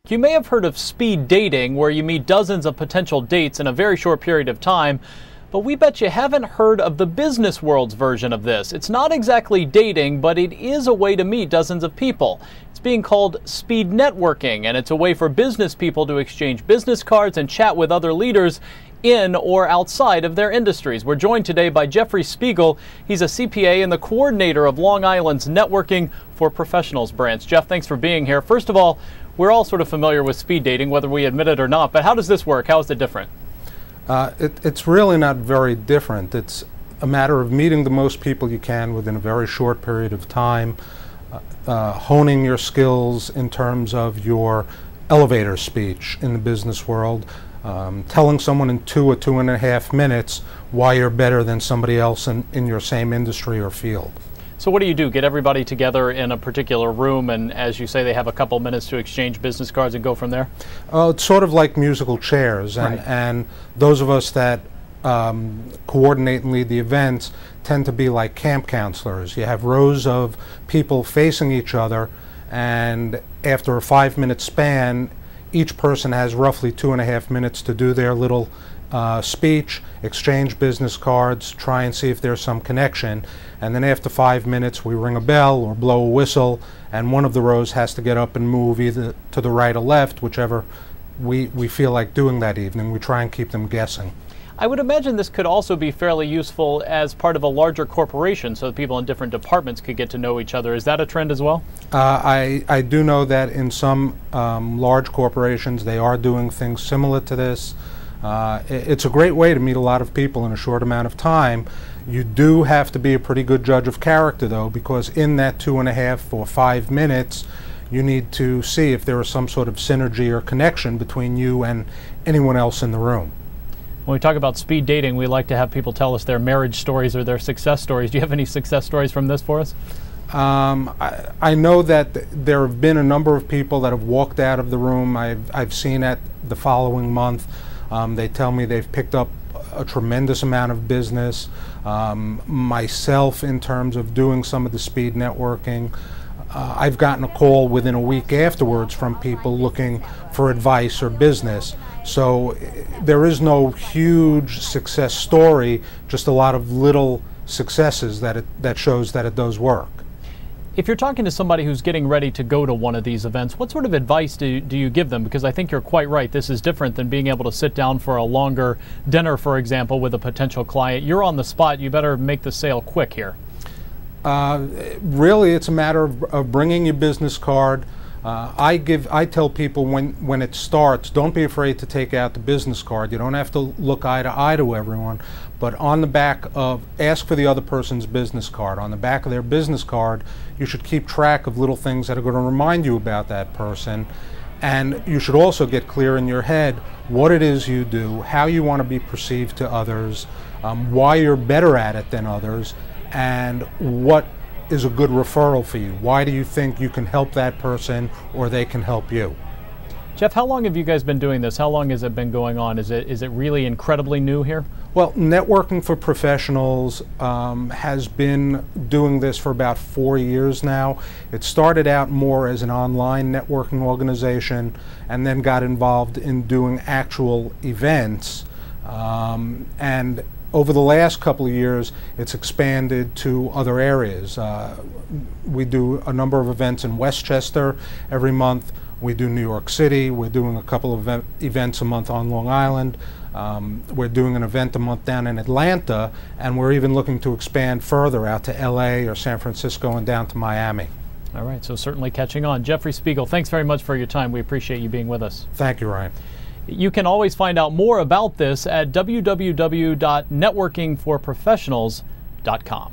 You may have heard of speed dating, where you meet dozens of potential dates in a very short period of time, but we bet you haven't heard of the business world's version of this. It's not exactly dating, but it is a way to meet dozens of people. It's being called speed networking, and it's a way for business people to exchange business cards and chat with other leaders in or outside of their industries. We're joined today by Jeffrey Spiegel. He's a CPA and the coordinator of Long Island's Networking for Professionals branch. Jeff, thanks for being here. First of all, we're all sort of familiar with speed dating, whether we admit it or not, but how does this work? How is it different? It's really not very different. It's a matter of meeting the most people you can within a very short period of time, honing your skills in terms of your elevator speech in the business world, telling someone in 2 or 2.5 minutes why you're better than somebody else in your same industry or field. So what do you do? Get everybody together in a particular room, and as you say, they have a couple minutes to exchange business cards and go from there? It's sort of like musical chairs, and, right. and those of us that coordinate and lead the events tend to be like camp counselors. You have rows of people facing each other, and after a 5-minute span, each person has roughly 2.5 minutes to do their little speech, exchange business cards, try and see if there's some connection, and then after 5 minutes we ring a bell or blow a whistle, and one of the rows has to get up and move either to the right or left, whichever we feel like doing that evening. We try and keep them guessing. I would imagine this could also be fairly useful as part of a larger corporation, so that people in different departments could get to know each other. Is that a trend as well? I do know that in some large corporations they are doing things similar to this. It's a great way to meet a lot of people in a short amount of time. You do have to be a pretty good judge of character, though, because in that 2.5 or 5 minutes, you need to see if there is some sort of synergy or connection between you and anyone else in the room. When we talk about speed dating, we like to have people tell us their marriage stories or their success stories. Do you have any success stories from this for us? I know that there have been a number of people that have walked out of the room. I've seen it the following month. They tell me they've picked up a tremendous amount of business. Myself, in terms of doing some of the speed networking, I've gotten a call within a week afterwards from people looking for advice or business. So there is no huge success story, just a lot of little successes that shows that it does work. If you're talking to somebody who's getting ready to go to one of these events, what sort of advice do you give them? Because I think you're quite right. This is different than being able to sit down for a longer dinner, for example, with a potential client. You're on the spot. You better make the sale quick here. Really, it's a matter of bringing your business card. I tell people when it starts, don't be afraid to take out the business card. You don't have to look eye to eye to everyone, but on the back of, ask for the other person's business card. On the back of their business card, you should keep track of little things that are going to remind you about that person. And you should also get clear in your head what it is you do, how you want to be perceived to others, why you're better at it than others, and what is a good referral for you. Why do you think you can help that person or they can help you? Jeff, how long have you guys been doing this? How long has it been going on? Is it really incredibly new here? Well, Networking for Professionals has been doing this for about 4 years now. It started out more as an online networking organization and then got involved in doing actual events. And over the last couple of years, it's expanded to other areas. We do a number of events in Westchester every month. We do New York City. We're doing a couple of events a month on Long Island. We're doing an event a month down in Atlanta, and we're even looking to expand further out to LA or San Francisco and down to Miami. All right, so certainly catching on. Jeffrey Spiegel, thanks very much for your time. We appreciate you being with us. Thank you, Ryan. You can always find out more about this at www.networkingforprofessionals.com.